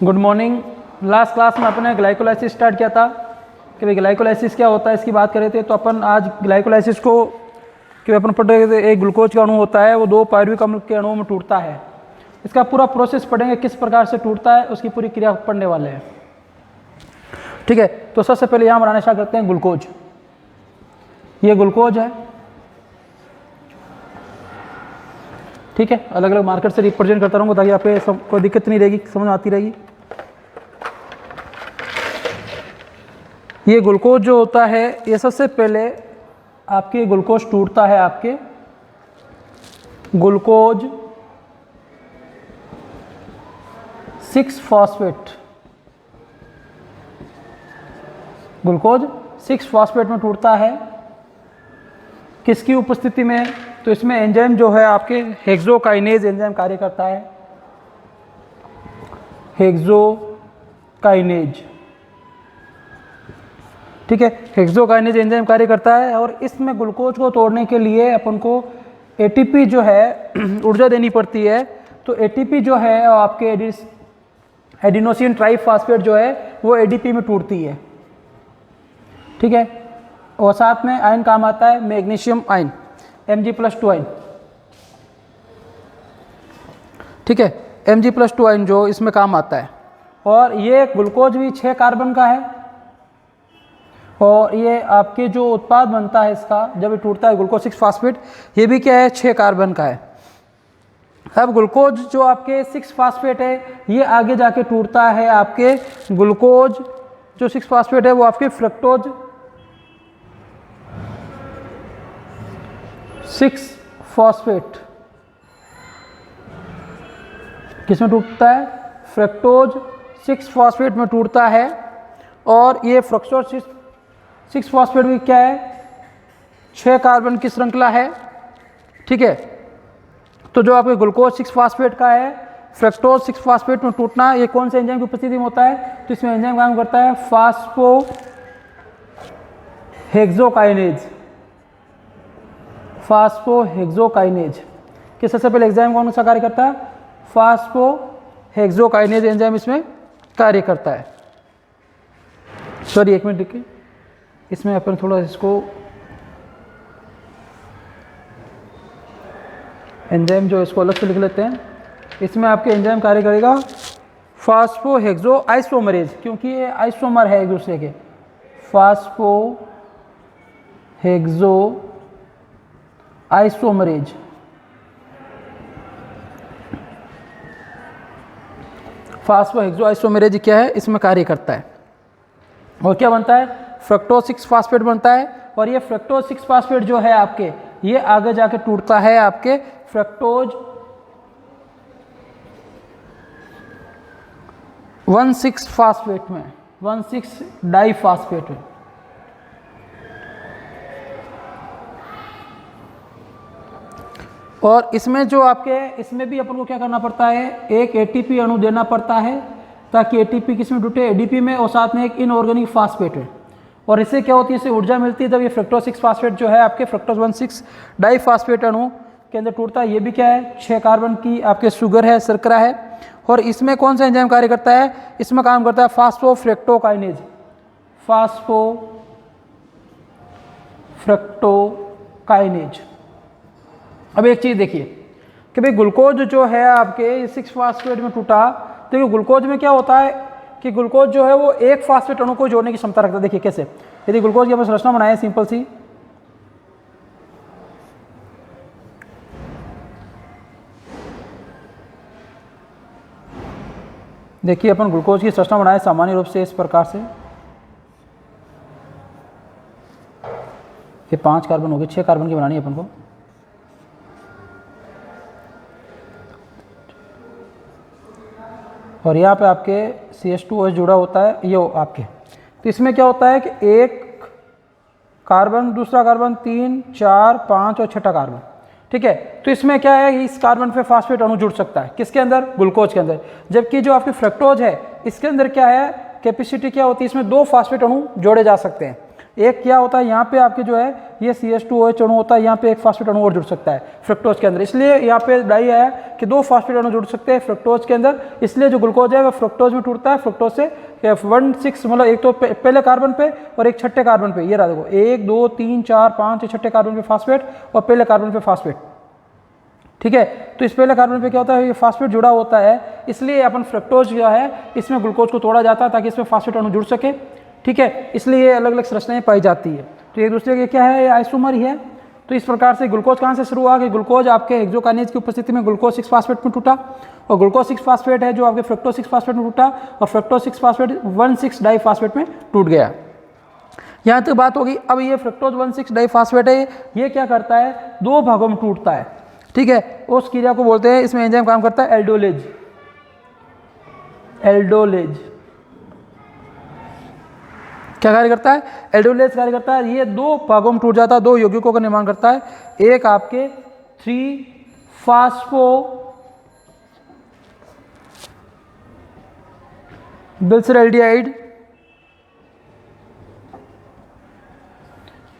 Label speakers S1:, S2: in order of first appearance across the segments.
S1: Good morning. Last class में अपने glycolysis start किया था कि भाई ग्लाइकोलाइसिस क्या होता है, इसकी बात कर रहे थे। तो अपन आज ग्लाइकोलाइसिस को कि अपन पढ़ रहे थे, एक ग्लूकोज का अणु होता है वो 2 पायरुविक अम्ल के अणुओं में टूटता है। इसका पूरा प्रोसेस पढ़ेंगे, किस प्रकार से टूटता है उसकी पूरी क्रिया पढ़ने वाले हैं। ठीक है, तो सबसे पहले यहाँ बनाना स्टार्ट करते हैं ग्लूकोज। ये ग्लूकोज है, ठीक है। अलग अलग मार्कर से रिप्रेजेंट करता रहूँगा ताकि आपको कोई दिक्कत नहीं रहेगी, समझ आती रहेगी। ये ग्लूकोज जो होता है, ये सबसे पहले आपके ग्लूकोज टूटता है आपके ग्लूकोज 6-फॉस्फेट, ग्लूकोज 6-फॉस्फेट में टूटता है। किसकी उपस्थिति में? तो इसमें एंजाइम जो है आपके हेक्सोकाइनेज एंजाइम कार्य करता है। हेक्सोकाइनेज, ठीक है, हेक्सोकाइनेज एंजाइम कार्य करता है। और इसमें ग्लूकोज को तोड़ने के लिए अपन को एटीपी जो है ऊर्जा देनी पड़ती है। तो एटीपी जो है आपके एडिनोसिन ट्राइफॉस्फेट जो है वो एडीपी में टूटती है, ठीक है। और साथ में आयन काम आता है, मैग्नीशियम आयन Mg+2 आयन, ठीक है, Mg+2 आयन जो इसमें काम आता है। और ये ग्लूकोज भी 6 कार्बन का है। और ये आपके जो उत्पाद बनता है इसका जब ये टूटता है ग्लूकोज 6-फॉस्फेट, ये भी क्या है, 6 कार्बन का है। अब ग्लूकोज जो आपके 6-फॉस्फेट है ये आगे जाके टूटता है आपके ग्लूकोज जो 6-फॉस्फेट है वो आपके फ्रक्टोज 6-फॉस्फेट किसमें टूटता है? फ्रक्टोज 6-फॉस्फेट में टूटता है। और ये फ्रक्टोज 6-फॉस्फेट भी क्या है, 6 कार्बन की श्रृंखला है, ठीक है। तो जो आपके ग्लूकोज 6-फॉस्फेट का है, फ्रक्टोज 6-फॉस्फेट में टूटना, ये कौन से एंजाइम की उपस्थिति में होता है? तो इसमें एंजाइम काम करता है फास्फोहेक्सोकाइनेज। फास्फोहेक्सोकाइनेज कि सबसे पहले एंजाइम कौन सा कार्य करता है? फास्फोहेक्सोकाइनेज एंजाइम इसमें कार्य करता है। सॉरी, एक मिनट देखिए, इसमें अपन थोड़ा इसको एंजाइम जो इसको अलग से लिख लेते हैं। इसमें आपके एंजाइम कार्य करेगा फास्फोहेक्सो आइसोमरेज, क्योंकि ये आइसोमर है एक दूसरे के। फास्फोहेक्सो आइसोमरेज, फास्फोहेक्सो आइसोमरेज क्या है, इसमें कार्य करता है। और क्या बनता है? फ्रक्टोज 6-फॉस्फेट बनता है। और ये फ्रक्टोज 6-फॉस्फेट जो है आपके, ये आगे जाके टूटता है आपके फ्रक्टोज 1,6-फॉस्फेट में, 1,6-डाइफॉस्फेट में। और इसमें जो आपके, इसमें भी अपन को क्या करना पड़ता है, एक एटीपी अणु देना पड़ता है ताकि एटीपी किसमें टूटे? एडीपी में। और साथ में एक इनऑर्गेनिक फॉस्फेट है। और इससे क्या होती है, इससे ऊर्जा मिलती है जब ये फ्रक्टोज 6-फॉस्फेट जो है आपके फ्रक्टोज 1,6-डाइफॉस्फेट अणु के अंदर टूटता है। ये भी क्या है, 6 कार्बन की आपके शुगर है, शर्करा है। और इसमें कौन सा एंजाइम कार्य करता है? इसमें काम करता है फास्फोफ्रक्टोकाइनेज। फास्फोफ्रक्टोकाइनेज। अब एक चीज़ देखिए कि भाई ग्लूकोज जो है आपके 6-फॉस्फेट में टूटा, तो ग्लूकोज में क्या होता है कि ग्लूकोज जो है वो एक फॉस्फेट अणु को जोड़ने की क्षमता रखता है। देखिए कैसे, यदि ग्लूकोज की अपन संरचना बनाए सिंपल सी, देखिए अपन ग्लूकोज की संरचना बनाए सामान्य रूप से इस प्रकार से। ये 5 कार्बन हो गए, 6 कार्बन की बनानी है अपन को। और यहाँ पे आपके CH2OH जुड़ा होता है, ये आपके। तो इसमें क्या होता है कि एक कार्बन, दूसरा कार्बन, 3, 4, 5 और छठा कार्बन, ठीक है। तो इसमें क्या है, इस कार्बन पे फॉस्फेट अणु जुड़ सकता है। किसके अंदर? ग्लूकोज के अंदर। जबकि जो आपकी फ्रक्टोज है इसके अंदर क्या है, कैपेसिटी क्या होती है, इसमें 2 फॉस्फेट अणु जोड़े जा सकते हैं। एक क्या होता है यहाँ पे आपके जो है ये CH2OH अणु होता है, यहाँ पे एक फास्फेट अणु और जुड़ सकता है फ्रक्टोज के अंदर, इसलिए यहाँ पे डाई आया कि 2 फास्फेट अणु जुड़ सकते हैं फ्रक्टोज के अंदर, इसलिए जो ग्लूकोज है वो फ्रक्टोज में टूटता है। फ्रक्टोज से 1,6 मतलब एक तो पहले कार्बन पे और एक छठे कार्बन पे, ये रहा देखो 1 2 3 4 5 छठे कार्बन पे फास्फेट और पहले कार्बन पे फास्फेट, ठीक है। तो इस पहले कार्बन पे क्या होता है, ये फास्फेट जुड़ा होता है, इसलिए अपन फ्रक्टोज जो है इसमें ग्लूकोज को तोड़ा जाता है ताकि इसमें फास्फेट अणु जुड़ सके, ठीक है। इसलिए ये अलग अलग संरचनाएं पाई जाती है। तो एक दूसरे के क्या है, ये आइसोमर ही है। तो इस प्रकार से ग्लूकोज कहाँ से शुरू हुआ कि ग्लूकोज आपके हेक्सोकाइनेज की उपस्थिति में ग्लूकोज 6 फास्फेट में टूटा, और ग्लूकोज 6 फास्फेट है जो आपके फ्रक्टोज 6 फास्फेट में टूटा, और फ्रक्टोज 6 फास्फेट 1,6 डाई फास्फेट में टूट गया। यहाँ तक बात होगी। अब ये फ्रक्टोज 1,6 डाई फास्फेट है, ये क्या करता है, 2 भागों में टूटता है, ठीक है। उस क्रिया को बोलते हैं, इसमें एंजाइम काम करता है एल्डोलेज। एल्डोलेज क्या कार्य करता है, एल्डोलेज कार्य करता है। ये 2 भागों में टूट जाता है, 2 यौगिकों का निर्माण करता है। एक आपके 3 फास्फो ग्लिसरैल्डिहाइड,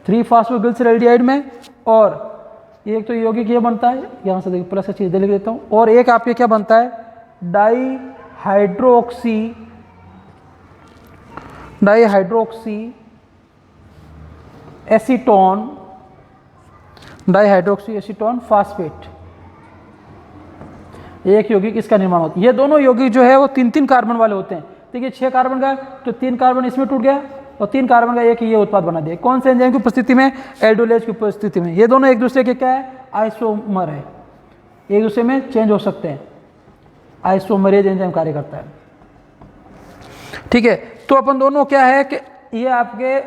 S1: 3 फास्फोग्लिसरैल्डिहाइड में, और एक तो यौगिक ये बनता है, यहाँ से देखिए प्लस का चीज़ लिख देता हूँ, और एक आपके क्या बनता है, dihydroxy acetone, dihydroxy acetone phosphate, एक यौगिक इसका निर्माण होता है। ये दोनों यौगिक जो है वो 3-3 कार्बन वाले होते हैं। देखिए 6 कार्बन का तो 3 कार्बन इसमें टूट गया और 3 कार्बन का एक ये उत्पाद बना दिया। कौन से एंजाइम की उपस्थिति में, एल्डोलेज की उपस्थिति में। ये दोनों एक दूसरे के क्या है, आइसोमर है, एक दूसरे में चेंज हो सकते हैं, आइसोमरेज एंजाइम कार्य करता है, ठीक है। तो अपन दोनों क्या है कि ये आपके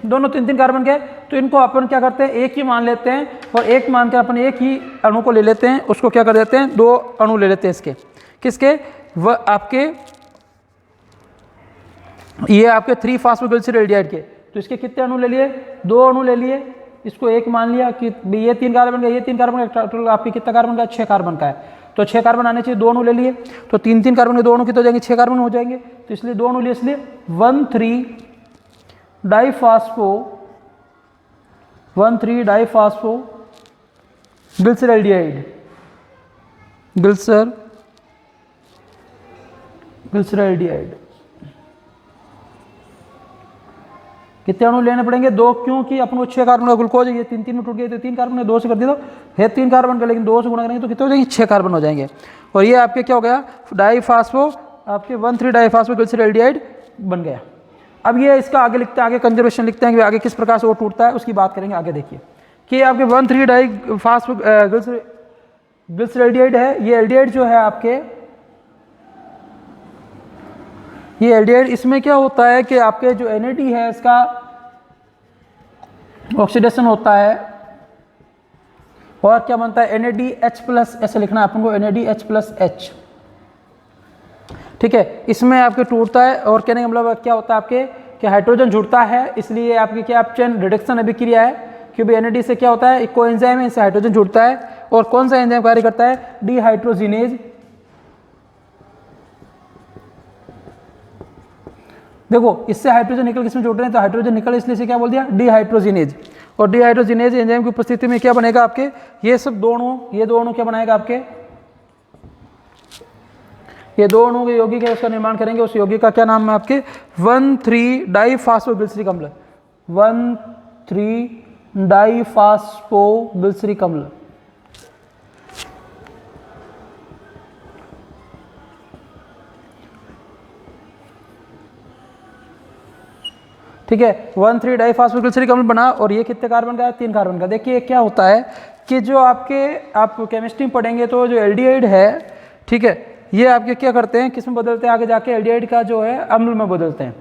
S1: दोनों 3-3 कार्बन के, तो इनको अपन क्या करते हैं, एक ही मान लेते हैं, और एक मान के अपन एक ही अणु को ले लेते हैं, उसको क्या कर देते हैं, 2 अणु ले लेते हैं इसके, किसके, वह आपके ये आपके 3 फास्फोग्लिसरैल्डिहाइड के। तो इसके कितने अणु ले लिए, 2 अणु ले लिए, इसको एक मान लिया कि ये 3 कार्बन का, ये 3 कार्बन का, टोटल आपके कितना कार्बन का, 6 कार्बन का है। तो 6 कार्बन आने चाहिए, 2 अणु ले लिए, तो 3-3 कार्बन के 2 अणु कितने हो जाएंगे, 6 कार्बन हो जाएंगे। तो इसलिए 2 अणु लिए, इसलिए 1,3 डाईफास्फो ग्लिसरैल्डिहाइड, ग्लिसरैल्डिहाइड कितने अणु लेने पड़ेंगे, 2, क्योंकि अपन को 6 कार्बन का ग्लूकोज है, ये 3-3 में टूट गए, तो 3 कार्बन है, 2 से कर दिया तो है 3 कार्बन का, लेकिन 2 से गुणा करेंगे तो कितने हो जाएंगे, 6 कार्बन हो जाएंगे। और ये आपके क्या हो गया, डाईफास्फो आपके 1,3 डाईफास्फो ग्लिसरैल्डिहाइड बन गया। अब ये इसका आगे लिखते हैं, आगे कंजर्वेशन लिखते हैं कि आगे किस प्रकार से वो टूटता है, उसकी बात करेंगे आगे। देखिए कि आपके 1,3 डाईफास्फो ग्लिसरैल्डिहाइड है, ये एल्डिहाइड जो है आपके, ये एल्डिहाइड, इसमें क्या होता है कि आपके जो NAD है इसका ऑक्सीडेशन होता है, और क्या बनता है, NADH+, ऐसे लिखना है अपन को, NADH+H, ठीक है। इसमें आपके टूटता है, और कहने का मतलब क्या होता है आपके कि हाइड्रोजन जुड़ता है, इसलिए आपकी क्या चेन रिडक्शन अभिक्रिया है, क्योंकि NAD से क्या होता है, एक कोएंजाइम है, इससे हाइड्रोजन जुड़ता है। और कौन सा एंजाइम कार्य करता है, डिहाइड्रोजिनेज। देखो इससे हाइड्रोजन निकल किसमें जुड़ रहे हैं, तो हाइड्रोजन निकल, इसलिए से क्या बोल दिया, डिहाइड्रोजिनेज। और डिहाइड्रोजिनेज एंजाइम की उपस्थिति में क्या बनेगा आपके, ये सब 2 अणु, ये 2 अणु क्या बनाएगा आपके, ये 2 अणु के यौगिक है, उसका निर्माण करेंगे। उस यौगिक का क्या नाम है आपके, 1,3 डाईफास्फोग्लिसरिक अम्ल, 1,3 डाईफास्फोग्लिसरिक अम्ल, ठीक है। 1,3 डाईफास्फोग्लिसरिक अम्ल बना, और ये कितने कार्बन का है, 3 कार्बन का। देखिए क्या होता है कि जो आपके, आप केमिस्ट्री में पढ़ेंगे तो जो एल्डिहाइड है, ठीक है, ये आपके क्या करते हैं, किस में बदलते हैं, आगे जाके एल्डिहाइड का जो है अम्ल में बदलते हैं।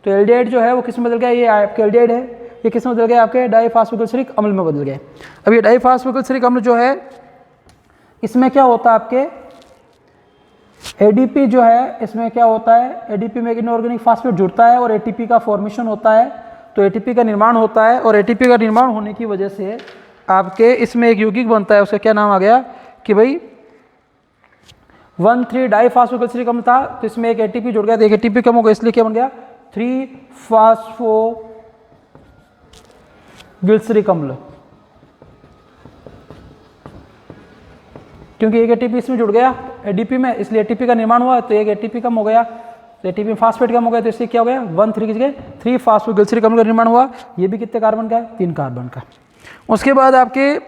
S1: तो एल्डिहाइड जो है वो किस में बदल गया, ये आपके एल्डिहाइड है, ये किस में बदल गया, आपके डाईफास्फोग्लिसरिक अम्ल में बदल गए। अब ये डाईफास्फोग्लिसरिक अम्ल जो है, इसमें क्या होता है आपके, ADP जो है, इसमें क्या होता है, ADP में इनऑर्गेनिक फास्फेट जुड़ता है और ATP का फॉर्मेशन होता है। तो ATP का निर्माण होता है, और ATP का निर्माण होने की वजह से आपके इसमें एक यौगिक बनता है, उसका क्या नाम आ गया कि भाई 1,3 डाईफास्फोग्लिसरिक अम्ल था, तो इसमें एक ATP जुड़ गया, तो एक ATP कम हो गया, इसलिए क्या बन गया, 3 फास्फो ग्लिसरीक अम्ल, क्योंकि एक एटीपी इसमें जुड़ गया एडीपी में, इसलिए एटीपी का निर्माण हुआ, तो एक एटीपी कम हो गया, तो एटीपी फास्फेट कम हो गया, तो इससे क्या हो गया 1,3 की जगह 3 फास्फोग्लिसरिक अम्ल का निर्माण हुआ। ये भी कितने कार्बन का है, 3 कार्बन का। उसके बाद आपके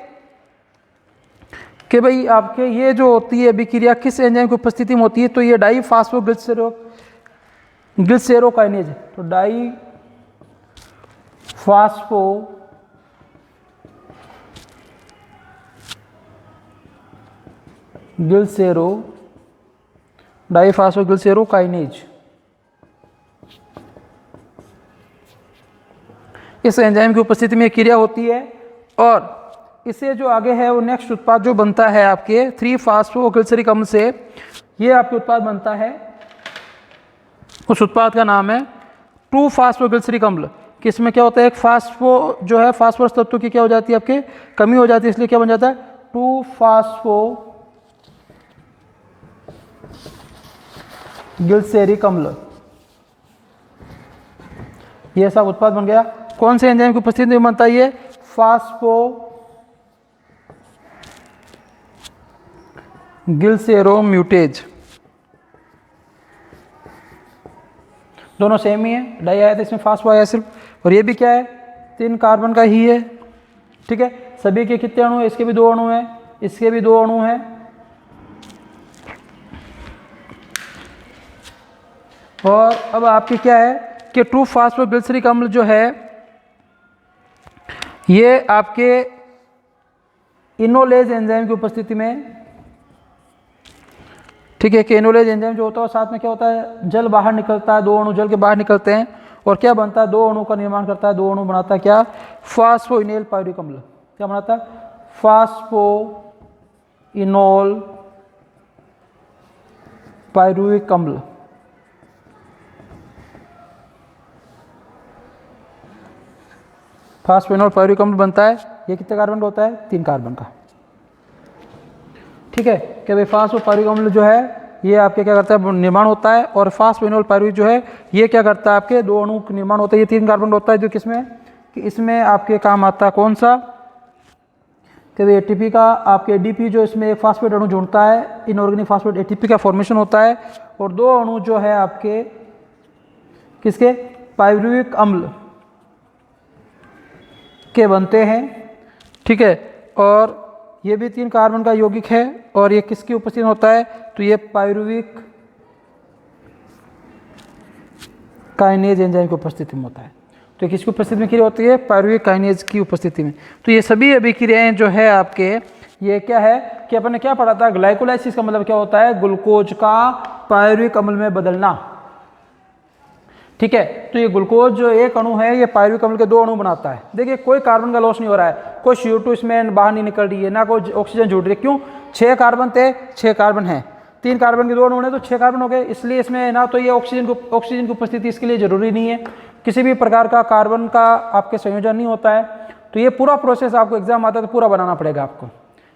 S1: कि भाई आपके ये जो होती है अभिक्रिया किस एंजाइम की उपस्थिति में होती है, तो ये डाई फास्फोग्लिसरेरोकाइनेज, तो डाई फास्फो डाईफास्फोग्लिसरेरोकाइनेज, इस एंजाइम की उपस्थिति में क्रिया होती है, और इससे जो आगे है वो नेक्स्ट उत्पाद जो बनता है आपके 3 फास्फोग्लिसरिक अम्ल से, ये आपके उत्पाद बनता है, उस उत्पाद का नाम है 2 फास्फोग्लिसरिक अम्ल। किसमें क्या होता है, एक फास्फो जो है फास्फोरस तत्व की क्या हो जाती है आपके कमी हो जाती है, इसलिए क्या बन जाता है 2 फास्फोग्लिसरिक अम्ल, ये सब उत्पाद बन गया। कौन से एंजाइम की उपस्थिति में बनता है, ये फास्फोग्लिसरेरोम्यूटेज, दोनों सेम ही है, डाई आया था इसमें फास्फो आया सिर्फ, और ये भी क्या है 3 कार्बन का ही है, ठीक है। सभी के कितने अणु है, इसके भी 2 अणु हैं, इसके भी 2 अणु हैं, और अब आपके क्या है कि 2 फास्फोग्लिसरिक अम्ल जो है ये आपके इनोलेज एंजाइम की उपस्थिति में, ठीक है, कि इनोलेज एंजाइम जो होता है साथ में क्या होता है, जल बाहर निकलता है, 2 अणु जल के बाहर निकलते हैं, और क्या बनता है 2 अणु का निर्माण करता है, 2 अणु बनाता है क्या, फास्फोइनोल पायरुविक अम्ल, क्या बनाता है फास्फोइनोल पायरुविक अम्ल। फास्फोइनोल पायरुविक अम्ल बनता है, ये कितने कार्बन का होता है, 3 कार्बन का, ठीक है। कि भाई फास्फोपायरुविक अम्ल जो है ये आपके क्या करता है निर्माण होता है, और फास्फोइनोल पायरुविक जो है ये क्या करता है आपके 2 अणु का निर्माण होता है, ये 3 कार्बन का होता है, जो किसमें कि इसमें आपके काम आता है कौन सा, कि भाई एटीपी का आपके एडीपी जो इसमें एक फास्फेट अणु जुड़ता है, इनऑर्गेनिक फास्फेट एटीपी का फॉर्मेशन होता है, और 2 अणु जो है आपके किसके पायरुविक अम्ल के बनते हैं, ठीक है। और ये भी 3 कार्बन का यौगिक है, और ये किसकी उपस्थिति में होता है, तो ये पायरुविक काइनेज एंजाइम की उपस्थिति में होता है। तो किसकी उपस्थिति में क्रिया होती है, पायरुविक काइनेज की उपस्थिति में। तो ये सभी अभिक्रियाएं जो है आपके ये क्या है कि अपन ने क्या पढ़ा था, ग्लाइकोलाइसिस का मतलब क्या होता है, ग्लूकोज का पायरुविक अम्ल में बदलना, ठीक है। तो ये ग्लूकोज जो एक अणु है ये पायरुविक अम्ल के 2 अणु बनाता है। देखिए कोई कार्बन का लॉस नहीं हो रहा है, कोई CO2 इसमें बाहर नहीं निकल रही है, ना कोई ऑक्सीजन जुड़ रही है, क्यों 6 कार्बन थे 6 कार्बन है, 3 कार्बन के 2 अणु हैं तो 6 कार्बन हो गए, इसलिए इसमें ना तो ये ऑक्सीजन की उपस्थिति इसके लिए जरूरी नहीं है, किसी भी प्रकार का कार्बन का आपके संयोजन नहीं होता है। तो ये पूरा प्रोसेस आपको एग्जाम आता है तो पूरा बनाना पड़ेगा आपको,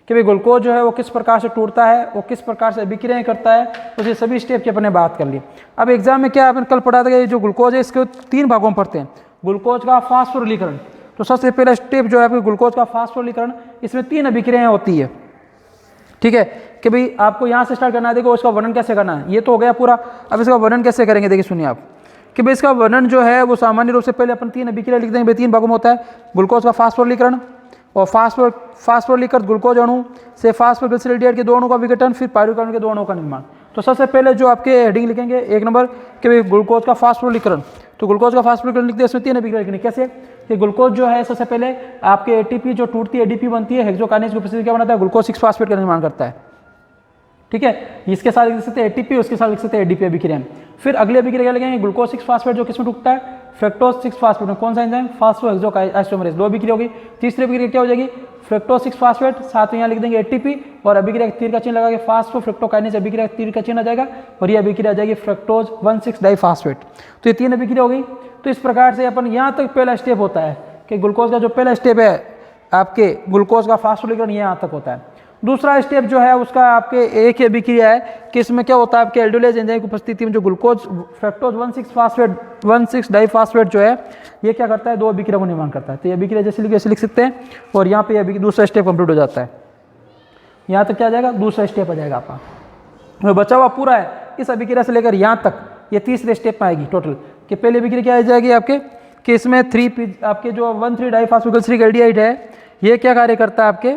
S1: कि भाई ग्लूकोज जो है वो किस प्रकार से टूटता है, वो किस प्रकार से अभिक्रियाएं करता है, तो ये सभी स्टेप की अपने बात कर ली। अब एग्जाम में क्या अपन कल पढ़ा था, जो ग्लूकोज है इसके 3 भागों में पढ़ते हैं, ग्लूकोज का फास्फोरिलीकरण। तो सबसे पहला स्टेप जो है ग्लूकोज का फास्फोरिलीकरण, इसमें 3 अभिक्रियाएं होती है, ठीक है। कि भाई आपको यहाँ से स्टार्ट करना है, देखो इसका वर्णन कैसे करना है, ये तो हो गया पूरा। अब इसका वर्णन कैसे करेंगे, देखिए सुनिए आप, कि भाई इसका वर्णन जो है वो सामान्य रूप से पहले अपन 3 अभिक्रिया लिख देंगे, 3 भागों में होता है, ग्लूकोज का फास्फोरिलीकरण, और फास्फोरिलीकृत ग्लूकोज अणु से फास्फोग्लिसराइड के 2 अणु का विघटन, फिर पायरुविक अणु के 2 अणु का निर्माण। तो सबसे पहले जो आपके हेडिंग लिखेंगे 1 नंबर कि भाई ग्लूकोज का फास्फोरिलीकरण, तो ग्लूकोज का फास्फोरिलीकरण लिखते हैं, इसमें 3 अभिक्रिया लिखनी, कैसे कि ग्लूकोज जो है सबसे पहले आपके एटीपी जो टूटती है एडीपी बनती है, हेक्सोकाइनेज की उपस्थिति क्या बनाता है, ग्लूकोज 6 फास्फेट का निर्माण करता है, ठीक है। इसके साथ लिख सकते हैं एटीपी, उसके साथ लिख सकते हैं एडीपी अभिक्रिया। फिर अगले अभिक्रिया क्या लिखेंगे, ग्लूकोज 6 फास्फेट जो किसमें टूटता है, फ्रक्टोज 6 फास्फेट में, कौन सा एंजाइम, फास्फोहेक्सोआइसोमेरेज, 2 अभिक्रिया होगी। तीसरी अभिक्रिया क्या हो जाएगी, फ्रक्टोज 6 फास्फेट, साथ में यहाँ लिख देंगे एटीपी, और अभिक्रिया तीर का चिन्ह लगा के फास्फो फ्रक्टोकाइनेज अभिक्रिया तीर का चिन्ह आ जाएगा, और ये अभिक्रिया आ जाएगी फ्रक्टोज 1,6 डाइफास्फेट। तो ये 3 अभिक्रिया हो गई। तो इस प्रकार से अपन यहाँ तक पहला स्टेप होता है कि ग्लूकोज का जो पहला स्टेप है आपके ग्लूकोज का फास्फोरिलीकरण, ये यहाँ तक होता है। दूसरा स्टेप जो है उसका आपके एक ही अभिक्रिया है कि इसमें क्या होता है, आपके एल्डोलेज एंजाइम की उपस्थिति में जो ग्लूकोज फ्रक्टोज 1,6 डाइफॉस्फेट जो है ये क्या करता है, 2 अभिक्रिया को निर्माण करता है। तो ये अभिक्रिया जैसे लिख सकते हैं और यहाँ पे दूसरा स्टेप कंप्लीट हो जाता है। यहाँ तक क्या आ जाएगा, दूसरा स्टेप आ जाएगा आपका। तो बचा हुआ पूरा है इस अभिक्रिया से लेकर यहाँ तक, ये तीसरे स्टेप में आएगी टोटल। कि पहली अभिक्रिया क्या आ जाएगी आपके कि इसमें आपके जो 1,3 डाइफॉस्फोग्लिसरिक एल्डिहाइड है ये क्या कार्य करता है, आपके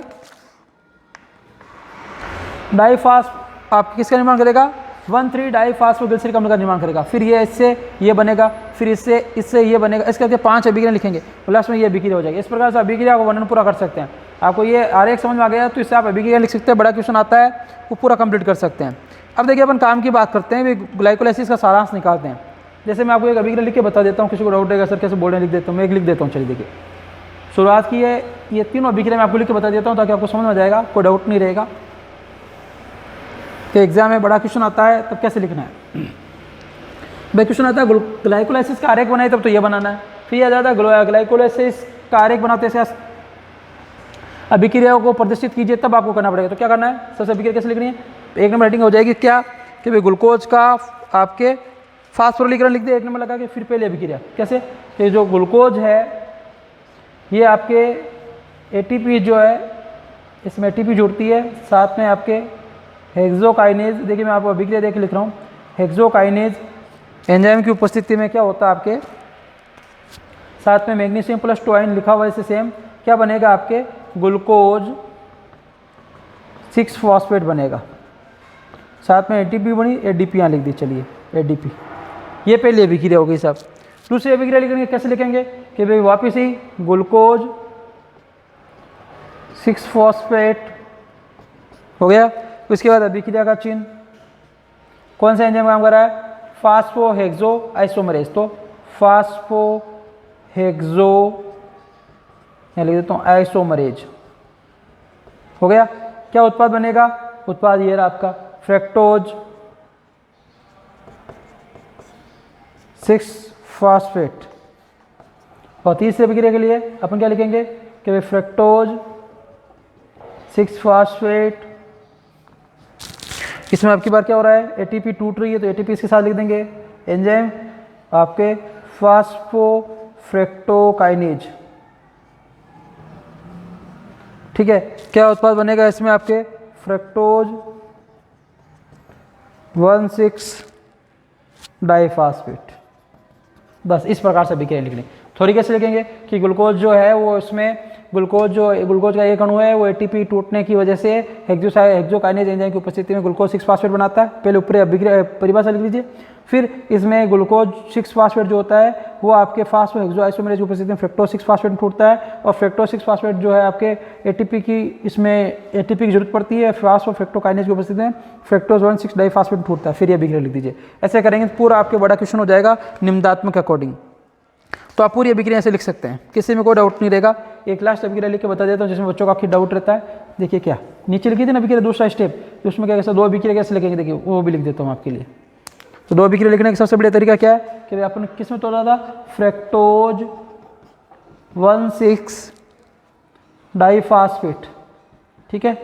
S1: आपके किसका निर्माण करेगा, 1,3 डाइफॉस्फोग्लिसरिक अम्ल का निर्माण करेगा। फिर ये इससे ये बनेगा, फिर इससे ये बनेगा, इसके करके 5 अभिक्रिया लिखेंगे तो लास्ट में ये अभिक्रिया हो जाएगी। इस प्रकार से अभिक्रिया को वर्णन पूरा कर सकते हैं। आपको ये आरेख समझ में आ गया तो इससे आप अभिक्रिया लिख सकते हैं। बड़ा क्वेश्चन आता है वो पूरा कंप्लीट कर सकते हैं। अब देखिए अपन काम की बात करते हैं, ग्लाइकोलाइसिस का सारांश निकालते हैं। जैसे मैं आपको एक अभिक्रिया लिख के बता देता हूँ, किसी को डाउट रहेगा सर कैसे बोल रहे हैं, लिख देता हूँ मैं, एक लिख देता हूँ। चलिए देखिए शुरुआत की है, ये तीनों अभिक्रिया मैं आपको लिख के बता देता हूँ ताकि आपको समझ में आ जाएगा, कोई डाउट नहीं रहेगा। कि एग्जाम में बड़ा क्वेश्चन आता है तब कैसे लिखना है। भाई क्वेश्चन आता है ग्लाइकोलाइसिस का आरेख बनाए तब तो ये बनाना है, फिर आ जाता है ग्लाइकोलाइसिस का आरेख बनाते हैं अभिक्रियाओं को प्रदर्शित कीजिए, तब आपको करना पड़ेगा। तो क्या करना है, सबसे अभिक्रिया कैसे लिखनी है, एक नंबर हेडिंग हो जाएगी क्या कि भाई ग्लूकोज का आपके फास्फोरिलीकरण लिख दिया एक नंबर लगा के। फिर पहले अभिक्रिया कैसे कि जो ग्लूकोज है ये आपके एटीपी जो है इसमें एटीपी जुड़ती है, साथ में आपके हेक्सोकाइनेज, देखिए मैं आपको अभिक्रिया देख लिख रहा हूँ, हेक्सोकाइनेज एंजाइम की उपस्थिति में क्या होता है आपके, साथ में मैग्नीशियम प्लस 2 आयन लिखा हुआ है, इससे सेम क्या बनेगा आपके ग्लूकोज 6 फॉस्फेट बनेगा, साथ में एटीपी बनी, एडीपी यहाँ लिख दी। चलिए एडीपी, ये पहली अभिक्रिया होगी साहब। दूसरी अभिक्रिया लिखेंगे, कैसे लिखेंगे कि भाई वापिस ही ग्लूकोज 6 फॉस्फेट हो गया। उसके बाद अभिक्रिया का चिन्ह, कौन सा एंजाइम काम कर रहा है, फास्फोहेक्सो आइसोमरेज। तो फास्फोहेक्सो यहाँ लिख देता हूँ आइसोमरेज हो गया। क्या उत्पाद बनेगा, उत्पाद ये रहा आपका फ्रक्टोज 6 फॉस्फेट। और तीसरी अभिक्रिया के लिए अपन क्या लिखेंगे कि भाई फ्रक्टोज 6 फॉस्फेट। इसमें आपकी बार क्या हो रहा है, एटीपी टूट रही है तो एटीपी इसके साथ लिख देंगे। एंजाइम आपके फास्फोफ्रक्टोकाइनेज, ठीक है। क्या उत्पाद बनेगा इसमें आपके फ्रक्टोज 1,6 डाइफॉस्फेट। बस इस प्रकार से अभिक्रिया लिखनी। थोड़ी कैसे लिखेंगे कि ग्लूकोज जो है वो इसमें ग्लूकोज का एक अणु है वो एटीपी टूटने की वजह से हेक्सोकाइनेज एंजाइम की उपस्थिति में ग्लूकोज 6 फॉस्फेट बनाता है। पहले ऊपर अभिक्रिया परिभाषा लिख लीजिए। फिर इसमें ग्लूकोज 6 फॉस्फेट जो होता है वो आपके फास्फोहेक्सो आइसोमरेज की उपस्थिति में फ्रक्टोज 6 फॉस्फेट टूटता है। और फ्रक्टोज 6 फॉस्फेट जो है आपके एटीपी की जरूरत पड़ती है, फास्फोफ्रक्टोकाइनेज की उपस्थिति में फ्रक्टोज 1,6 डाइफॉस्फेट टूटता है। फिर ये अभिक्रिया लिख दीजिए। ऐसे करेंगे पूरा आपके बड़ा क्वेश्चन हो जाएगा निम्नात्मक अकॉर्डिंग। तो आप पूरी अभिक्रिया से लिख सकते हैं, किसी में कोई डाउट नहीं रहेगा। एक लास्ट अभिक्रिया लिख के बता देता हूँ जिसमें बच्चों का आखिर डाउट रहता है। देखिए क्या नीचे लिखी थी ना अभिक्रिया, दूसरा स्टेप, उसमें क्या कैसे 2 अभिक्रिया कैसे लिखेंगे, देखिए वो भी लिख देता हूँ आपके लिए। तो 2 अभिक्रिया लिखने का सबसे बढ़िया तरीका क्या है कि भाई अपन किस में तोड़ा था, फ्रक्टोज 1,6 डाइफॉस्फेट, ठीक है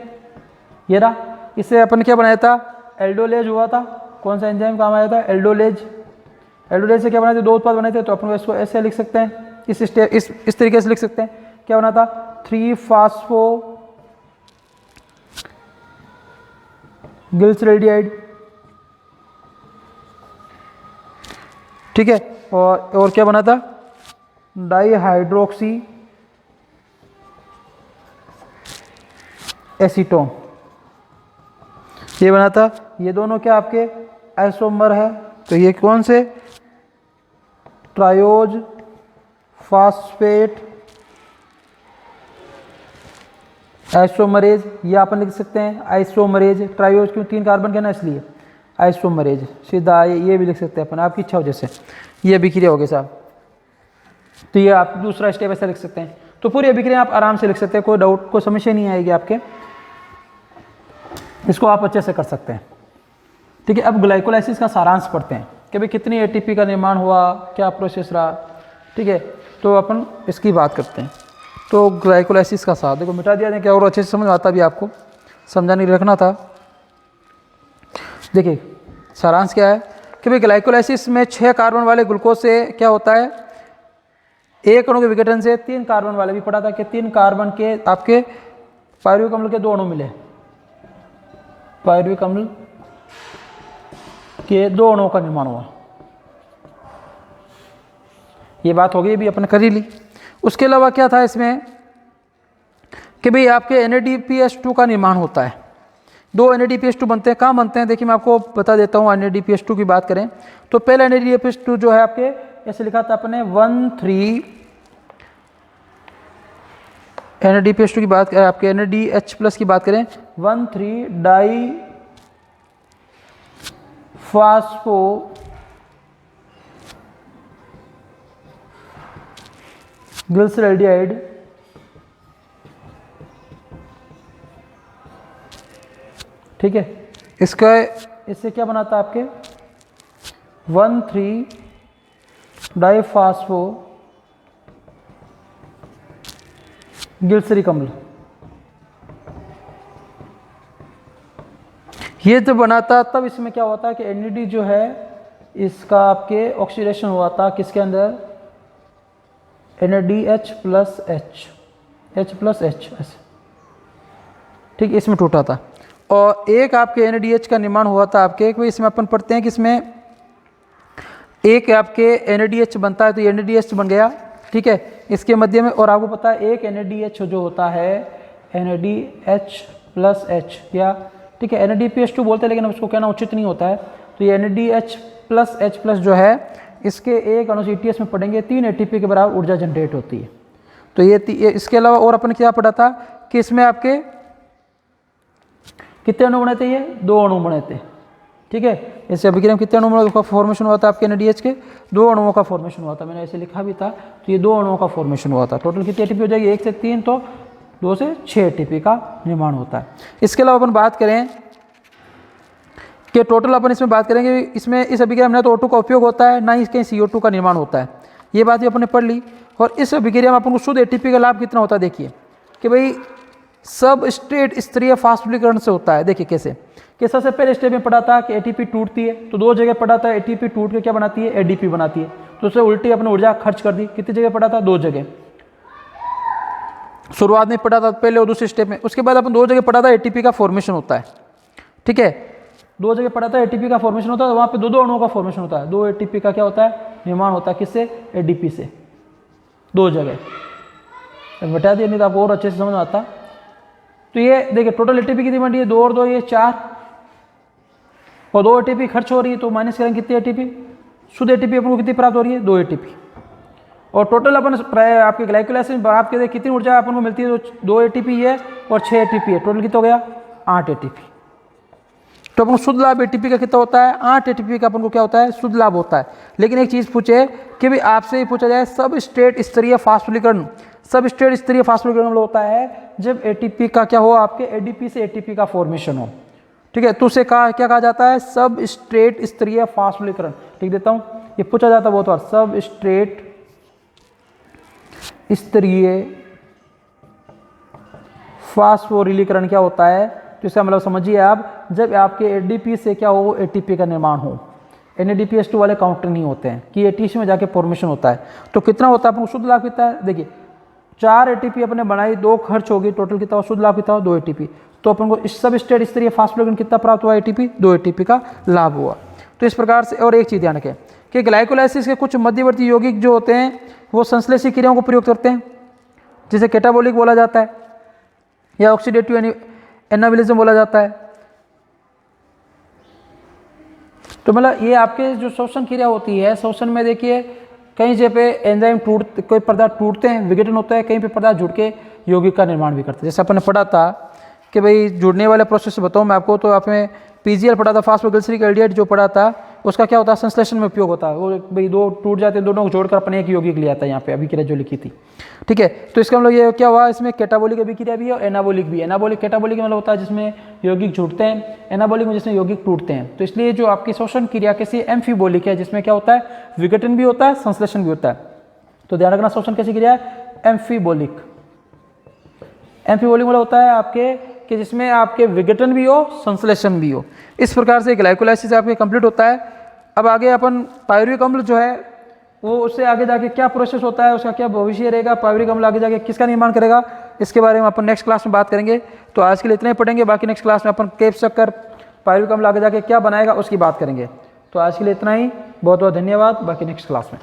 S1: ये रहा। इससे अपन क्या बनाया था, एल्डोलेज हुआ था। कौन सा एंजाइम काम आया था, एल्डोलेज। एल्डोलेज से क्या बनाए थे, 2 उत्पाद बने थे। तो अपन इसको ऐसे लिख सकते हैं, इस तरीके से लिख सकते हैं। क्या बना था, 3 फास्फो गिल्सरेडियाइड, ठीक है। और क्या बना था, डाईहाइड्रोक्सी एसीटोन, ये बना था। ये दोनों क्या आपके आइसोमर है। तो ये कौन से, ट्रायोज फास्फेट आइसोमरेज, ये अपन लिख सकते हैं आइसोमरेज। ट्रायोज क्यों, 3 कार्बन के ना इसलिए आइसोमरेज, सीधा ये भी लिख सकते हैं अपन, आपकी इच्छा हो जैसे। ये अभिक्रिया हो गई साहब। तो ये आप दूसरा स्टेप ऐसा लिख सकते हैं। तो पूरी अभिक्रिया आप आराम से लिख सकते हैं, कोई डाउट कोई समस्या नहीं आएगी आपके, इसको आप अच्छे से कर सकते हैं, ठीक है। अब ग्लाइकोलाइसिस का सारांश पढ़ते हैं कि भाई कितनी एटीपी का निर्माण हुआ, क्या प्रोसेस रहा, ठीक है। तो अपन इसकी बात करते हैं। तो ग्लाइकोलाइसिस का साथ देखो मिटा दिया जाए क्या और अच्छे से समझ आता भी आपको। समझाने के लिए रखना था। देखिए सारांश क्या है कि भाई ग्लाइकोलाइसिस में 6 कार्बन वाले ग्लूकोज से क्या होता है, एक अणु के विघटन से 3 कार्बन वाले भी पढ़ा था कि 3 कार्बन के आपके पायरुविक अम्ल के 2 अणु मिले, पायरुविक अम्ल के 2 अणुओं का निर्माण हुआ। ये बात हो गई, भी अपन कर ही ली। उसके अलावा क्या था इसमें कि भाई आपके NADPH2 का निर्माण होता है, 2 NADPH2 बनते हैं। कहाँ बनते हैं देखिए मैं आपको बता देता हूँ। NADPH2 की बात करें तो पहला NADPH2 जो है आपके ऐसे लिखा था अपने 1,3 NADPH2 की बात करें, आपके NADH+ की बात करें 1,3 डाई फास्फो ग्लिसरॉल्डिहाइड ठीक है। इसका इससे क्या बनाता है आपके 1,3 डाईफास्फो गिल्सरिक अम्ल। ये जब बनाता तब इसमें क्या होता है कि NAD जो है इसका आपके ऑक्सीडेशन हुआ था किसके अंदर, NADH+H ऐसे ठीक, इसमें टूटा था। और एक आपके NADH का निर्माण हुआ था आपके, इसमें अपन पढ़ते हैं कि इसमें एक आपके NADH बनता है तो ये NADH बन गया ठीक है इसके मध्य में। और आपको पता है एक NADH जो होता है NADH+H या ठीक है NADPH2 बोलते हैं लेकिन उसको कहना उचित नहीं होता है। तो ये NADH+H+ जो है इसके एक अणु से ETS में पढ़ेंगे 3 ATP के बराबर ऊर्जा जनरेट होती है। तो ये इसके अलावा और अपन क्या पढ़ा था कि इसमें आपके कितने अणु बने थे, ये 2 अणु बने थे ठीक है। इससे अभिक्रिया में कितने अणुओं का फॉर्मेशन हुआ था आपके NADH के 2 अणुओं का फॉर्मेशन हुआ था, मैंने ऐसे लिखा भी था। तो ये 2 अणुओं का फॉर्मेशन हुआ था। टोटल कितनी ATP हो जाएगी, 1 से 3 तो 2 से 6 ATP का निर्माण होता है। इसके अलावा अपन बात करें कि टोटल अपन इसमें बात करेंगे इसमें इस अभिक्रिया में ना तो O2 का उपयोग होता है ना ही कहीं CO2 का निर्माण होता है, ये बात भी अपन ने पढ़ ली। और इस अभिक्रिया में अपन को शुद्ध ATP का लाभ कितना होता है देखिए कि भाई सब स्ट्रेट स्तरीय फास्फोरीकरण से होता है। देखिए कैसे कि सबसे पहले स्टेप में पढ़ा था कि ATP टूटती है तो 2 जगह पढ़ा था ATP टूट के क्या बनाती है ADP बनाती है, तो उससे उल्टी अपने ऊर्जा खर्च कर दी। कितनी जगह पढ़ा था 2 जगह, शुरुआत में पढ़ा था पहले और दूसरे स्टेप में। उसके बाद अपन 2 जगह पढ़ा था ATP का फॉर्मेशन होता है ठीक है, 2 जगह पढ़ा था ATP का फॉर्मेशन होता है, वहाँ पे 2 अणुओं का फॉर्मेशन होता है। 2 ATP का क्या होता है निर्माण होता है किससे ADP से, 2 जगह बता दिया नहीं तो आपको और अच्छे से समझ में आता। तो ये देखिए टोटल ATP कितनी बन रही है 2 और 2 ये 4 और 2 ATP खर्च हो रही है तो माइनस करेंगे कितनी ATP, शुद्ध ATP अपन को कितनी प्राप्त हो रही है 2 ATP। और टोटल अपन आपके ग्लाइकोलाइसिस में आपके देखिए कितनी ऊर्जा अपन को मिलती है, तो 2 ATP है और 6 ATP है, टोटल कितना हो गया 8 ATP। तो अपन को शुद्ध लाभ ATP का कितना होता है 8 ATP का अपन को क्या होता है शुद्ध लाभ होता है। लेकिन एक चीज़ पूछे कि भाई आपसे ही पूछा जाए सब स्टेट स्तरीय फास्फोरीकरण, सब स्टेट स्तरीय फास्फोरीकरण होता है जब ATP का क्या हो आपके ADP से ATP का फॉर्मेशन हो ठीक है, तो उसे क्या कहा जाता है सब स्ट्रेट स्तरीय फास्फोरीकरण। ठीक देता हूँ, ये पूछा जाता है बहुत बार, सब स्ट्रेट स्तरीय फास्फोरीलीकरण क्या होता है, तो इसका मतलब समझिए आप जब आपके ADP से क्या हो ATP का निर्माण हो, NADPH2 वाले काउंटर नहीं होते हैं कि ATP में जाके फॉर्मेशन होता है। तो कितना होता है अपन को शुद्ध लाभ कितना है देखिए 4 ATP अपने बनाई, 2 खर्च होगी, टोटल कितना शुद्ध लाभ कितना 2 ATP। तो अपन को इस सब स्टेट स्तरीय फास्फोरीकरण कितना प्राप्त हुआ ATP 2 ATP का लाभ हुआ। तो इस प्रकार से और एक चीज़ ध्यान रखें कि ग्लाइकोलाइसिस के कुछ मध्यवर्ती यौगिक जो होते हैं वो संश्लेषी क्रियाओं को प्रयोग करते हैं, जिसे कैटाबोलिक बोला जाता है या ऑक्सीडेटिव एनाबोलिज्म बोला जाता है। तो मतलब ये आपके जो शोषण क्रिया होती है, शोषण में देखिए कहीं जगह पे एंजाइम कोई पदार्थ टूटते हैं विघटन होता है, कहीं पे पदार्थ जुड़ के यौगिक का निर्माण भी करते हैं। जैसे अपन ने पढ़ा था कि भाई जुड़ने वाले प्रोसेस बताऊँ मैं आपको, तो आपने PGL पढ़ा था फास्फोग्लिसरिक एल्डिहाइड जो पढ़ा था उसका क्या होता है संश्लेषण में उपयोग होता है। वो भाई 2 टूट जाते हैं, दोनों को जोड़कर अपने एक यौगिक लिया था यहाँ पे अभिक्रिया जो लिखी थी ठीक है। तो इसका मतलब ये क्या हुआ इसमें कैटाबोलिक अभिक्रिया भी है और एनाबोलिक भी है। एनाबोलिक कैटाबोलिक मतलब होता है जिसमें यौगिक जुड़ते हैं, एनाबोलिक में जिसमें यौगिक टूटते हैं। तो इसलिए जो आपकी शोषण क्रिया कैसी एम्फीबोलिक है जिसमें क्या होता है विघटन भी होता है संश्लेषण भी होता है। तो ध्यान रखना शोषण कैसी क्रिया है एम्फीबोलिक। एम्फीबोलिक मतलब होता है आपके कि जिसमें आपके विघटन भी हो, संश्लेषण भी हो। इस प्रकार से ग्लाइकोलाइसिस आपके कंप्लीट होता है। अब आगे अपन पायरुविक अम्ल जो है वो उससे आगे जाके क्या प्रोसेस होता है, उसका क्या भविष्य रहेगा, पायरुविक अम्ल आगे जाके किसका निर्माण करेगा, इसके बारे में अपन नेक्स्ट क्लास में बात करेंगे। तो आज के लिए इतना ही पढ़ेंगे, बाकी नेक्स्ट क्लास में अपन केप शक्कर पायरुविक अम्ल आगे जाके क्या बनाएगा उसकी बात करेंगे। तो आज के लिए इतना ही, बहुत बहुत धन्यवाद, बाकी नेक्स्ट क्लास में।